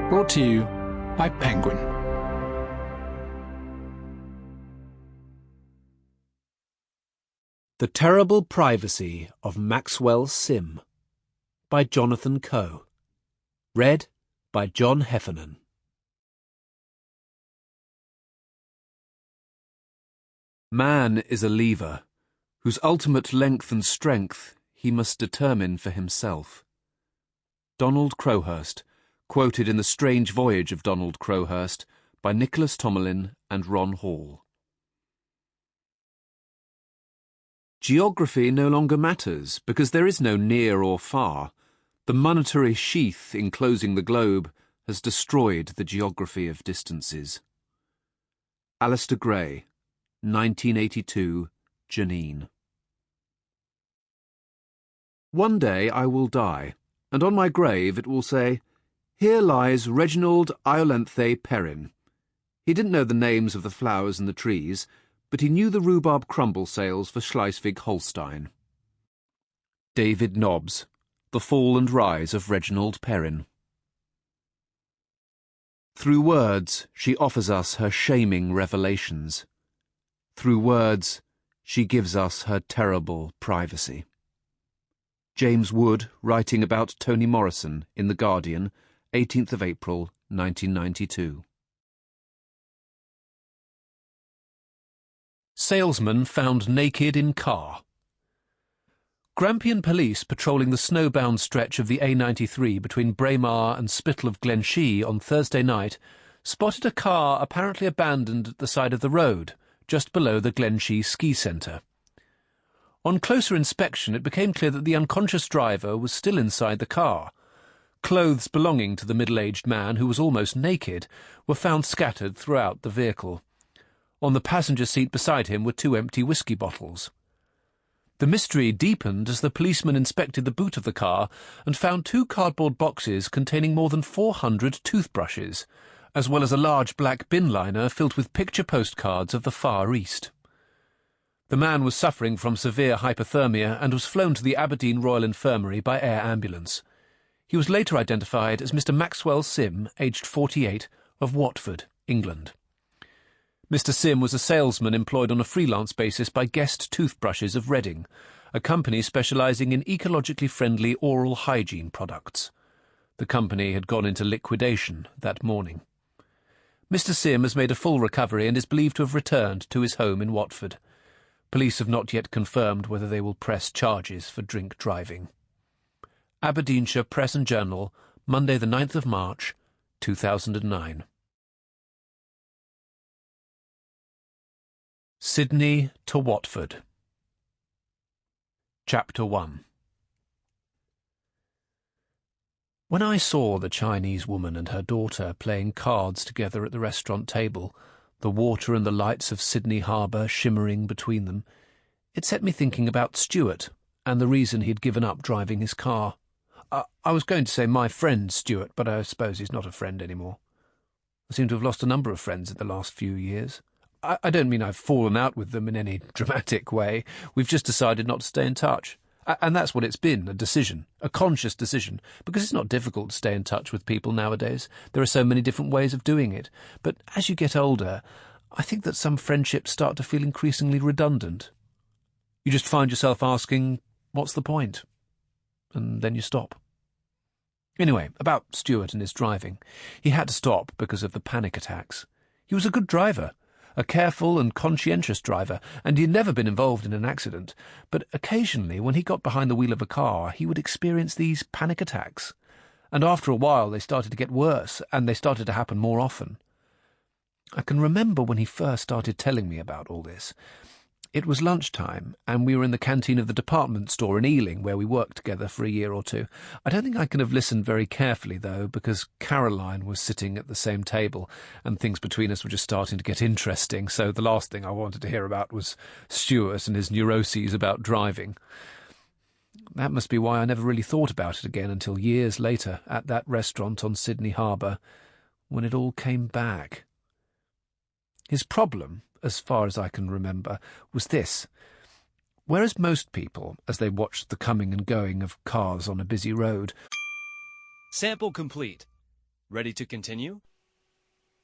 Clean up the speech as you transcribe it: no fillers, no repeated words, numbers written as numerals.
Brought to you by Penguin. The Terrible Privacy of Maxwell's Sim by Jonathan Coe. Read by John Heffernan. Man is a lever, whose ultimate length and strength he must determine for himself. Donald Crowhurst, quoted in The Strange Voyage of Donald Crowhurst by Nicholas Tomalin and Ron Hall. Geography no longer matters, because there is no near or far. The monetary sheath enclosing the globe has destroyed the geography of distances. Alistair Gray, 1982, Janine. One day I will die, and on my grave it will say, "Here lies Reginald Iolanthe Perrin." He didn't know the names of the flowers and the trees, but he knew the rhubarb crumble sales for Schleswig-Holstein. David Nobbs, The Fall and Rise of Reginald Perrin. Through words she offers us her shaming revelations. Through words she gives us her terrible privacy. James Wood, writing about Toni Morrison in The Guardian, 18th of April, 1992. Salesman found naked in car. Grampian police patrolling the snowbound stretch of the A93 between Braemar and Spittal of Glenshee on Thursday night spotted a car apparently abandoned at the side of the road, just below the Glenshee ski centre. On closer inspection, it became clear that the unconscious driver was still inside the car. Clothes belonging to the middle-aged man, who was almost naked, were found scattered throughout the vehicle. On the passenger seat beside him were 2 empty whiskey bottles. The mystery deepened as the policeman inspected the boot of the car and found 2 cardboard boxes containing more than 400 toothbrushes, as well as a large black bin liner filled with picture postcards of the Far East. The man was suffering from severe hypothermia and was flown to the Aberdeen Royal Infirmary by air ambulance. He was later identified as Mr. Maxwell Sim, aged 48, of Watford, England. Mr. Sim was a salesman employed on a freelance basis by Guest Toothbrushes of Reading, a company specialising in ecologically friendly oral hygiene products. The company had gone into liquidation that morning. Mr. Sim has made a full recovery and is believed to have returned to his home in Watford. Police have not yet confirmed whether they will press charges for drink driving. Aberdeenshire Press and Journal, Monday the 9th of March, 2009. Sydney to Watford. Chapter 1. When I saw the Chinese woman and her daughter playing cards together at the restaurant table, the water and the lights of Sydney Harbour shimmering between them, it set me thinking about Stuart and the reason he'd given up driving his car. I was going to say my friend Stuart, but I suppose he's not a friend anymore. I seem to have lost a number of friends in the last few years. I don't mean I've fallen out with them in any dramatic way. We've just decided not to stay in touch. And that's what it's been, a decision, a conscious decision, because it's not difficult to stay in touch with people nowadays. There are so many different ways of doing it. But as you get older, I think that some friendships start to feel increasingly redundant. You just find yourself asking, what's the point? And then you stop. Anyway, about Stuart and his driving. He had to stop because of the panic attacks. He was a good driver, a careful and conscientious driver, and he had never been involved in an accident. But occasionally, when he got behind the wheel of a car, he would experience these panic attacks. And after a while, they started to get worse, and they started to happen more often. I can remember when he first started telling me about all this. It was lunchtime, and we were in the canteen of the department store in Ealing, where we worked together for a year or two. I don't think I can have listened very carefully, though, because Caroline was sitting at the same table, and things between us were just starting to get interesting, so the last thing I wanted to hear about was Stuart and his neuroses about driving. That must be why I never really thought about it again until years later, at that restaurant on Sydney Harbour, when it all came back. His problem, as far as I can remember, was this. Whereas most people, as they watched the coming and going of cars on a busy road... Sample complete. Ready to continue?